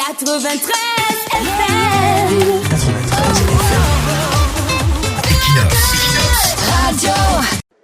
93 FM. 93 FM. Equinox Radio.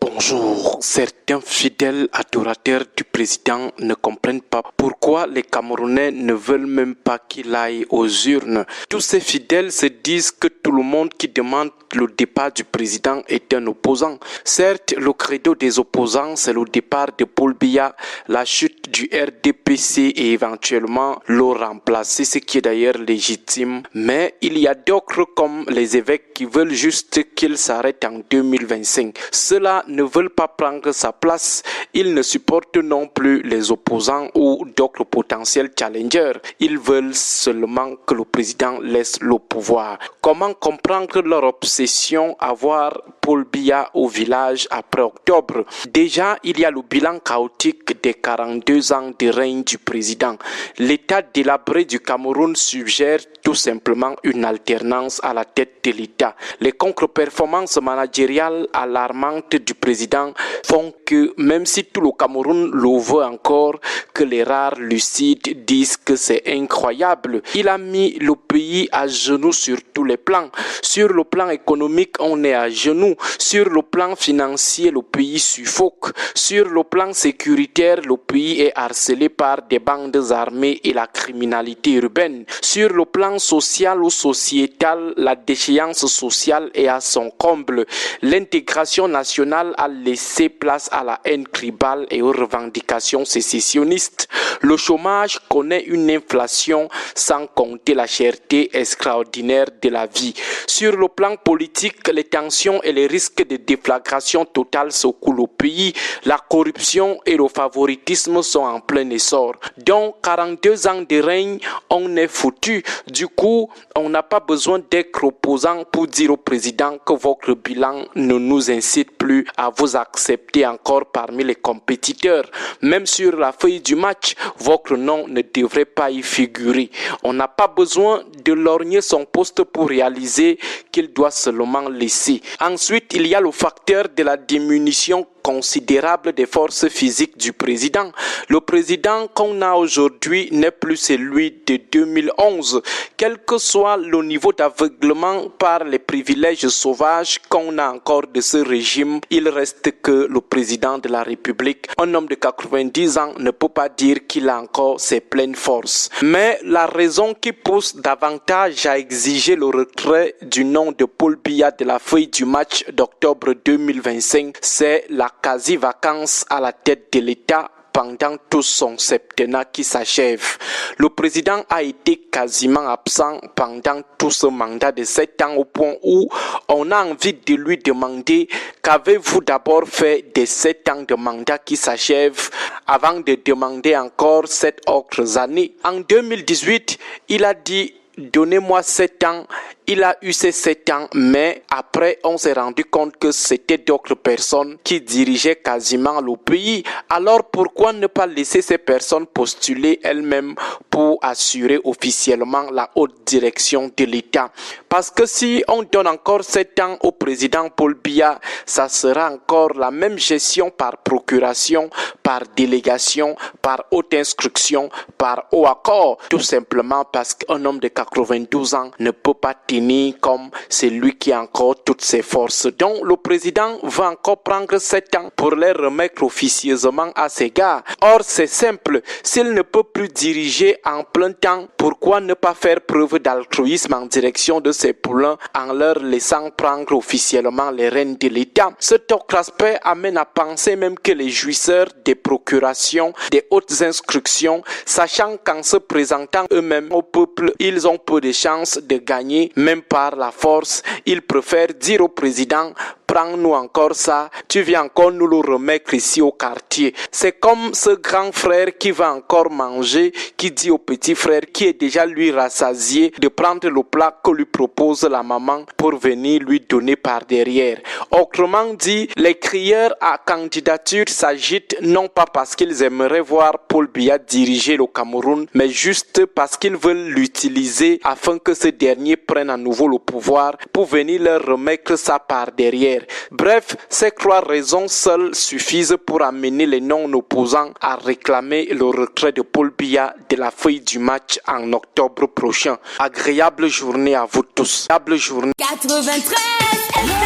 Bonjour, certains fidèles adorateurs du président ne comprennent pas pourquoi les Camerounais ne veulent même pas qu'il aille aux urnes. Tous ces fidèles se disent que tout le monde qui demande le départ du président est un opposant. Certes, le credo des opposants, c'est le départ de Paul Biya, la chute du RDPC et éventuellement le remplacer, ce qui est d'ailleurs légitime. Mais il y a d'autres comme les évêques qui veulent juste qu'il s'arrête en 2025. Ceux-là ne veulent pas prendre sa place. Ils ne supportent non plus les opposants ou d'autres potentiels challengers. Ils veulent seulement que le président laisse le pouvoir. Comment comprendre leur obsession à voir Paul Biya au village après octobre? Déjà, il y a le bilan chaotique des 42 ans de règne du président. L'état délabré du Cameroun suggère tout simplement une alternance à la tête de l'État. Les contre-performances managériales alarmantes du président font que, même si tout le Cameroun le veut encore, que les rares lucides disent que c'est incroyable. Il a mis le pays à genoux sur tous les plans. Sur le plan économique, on est à genoux. Sur le plan financier, le pays suffoque. Sur le plan sécuritaire, le pays est harcelé par des bandes armées et la criminalité urbaine. Sur le plan social ou sociétal, la déchéance sociale est à son comble. L'intégration nationale a laissé place à la haine tribale et aux revendications sécessionnistes. Le chômage connaît une inflation sans compter la cherté extraordinaire de la vie. Sur le plan politique, les tensions et les risques de déflagration totale secouent le pays. La corruption et le favoritisme sont en plein essor. Donc, 42 ans de règne, on est foutu. Du coup, on n'a pas besoin d'être opposant pour dire au président que votre bilan ne nous incite plus à vous accepter encore parmi les compétiteurs. Même sur la feuille du match, votre nom ne devrait pas y figurer. On n'a pas besoin de lorgner son poste pour réaliser qu'il doit seulement laisser. Ensuite, il y a le facteur de la diminution considérable des forces physiques du président. Le président qu'on a aujourd'hui n'est plus celui de 2011. Quel que soit le niveau d'aveuglement par les privilèges sauvages qu'on a encore de ce régime, il reste que le président de la République, un homme de 90 ans, ne peut pas dire qu'il a encore ses pleines forces. Mais la raison qui pousse davantage à exiger le retrait du nom de Paul Biya de la feuille du match d'octobre 2025, c'est la quasi-vacance à la tête de l'État pendant tout son septennat qui s'achève. Le président a été quasiment absent pendant tout ce mandat de 7 ans au point où on a envie de lui demander qu'avez-vous d'abord fait des 7 ans de mandat qui s'achèvent avant de demander encore 7 autres années. En 2018, il a dit donnez-moi 7 ans. Il a eu ces 7 ans, mais après, on s'est rendu compte que c'était d'autres personnes qui dirigeaient quasiment le pays. Alors, pourquoi ne pas laisser ces personnes postuler elles-mêmes pour assurer officiellement la haute direction de l'État? Parce que si on donne encore 7 ans au président Paul Biya, ça sera encore la même gestion par procuration, par délégation, par haute instruction, par haut accord. Tout simplement parce qu'un homme de 92 ans ne peut pas tenir comme celui qui a encore toutes ses forces. Donc le président va encore prendre 7 ans pour les remettre officieusement à ses gars. Or c'est simple, s'il ne peut plus diriger en plein temps, pourquoi ne pas faire preuve d'altruisme en direction de ses poulains en leur laissant prendre officiellement les rênes de l'État? Cet autre aspect amène à penser même que les jouisseurs des procurations, des hautes instructions, sachant qu'en se présentant eux-mêmes au peuple, ils ont peu de chances de gagner, même par la force, ils préfèrent dire au président prends-nous encore ça, tu viens encore nous le remettre ici au quartier. C'est comme ce grand frère qui va encore manger, qui dit au petit frère qui est déjà lui rassasié de prendre le plat que lui propose la maman pour venir lui donner par derrière. Autrement dit, les crieurs à candidature s'agitent non pas parce qu'ils aimeraient voir Paul Biya diriger le Cameroun, mais juste parce qu'ils veulent l'utiliser afin que ce dernier prenne à nouveau le pouvoir pour venir leur remettre ça par derrière. guerre. Bref, ces 3 raisons seules suffisent pour amener les non-opposants à réclamer le retrait de Paul Biya de la feuille du match en octobre prochain. Agréable journée à vous tous. Agréable journée. 93 FM.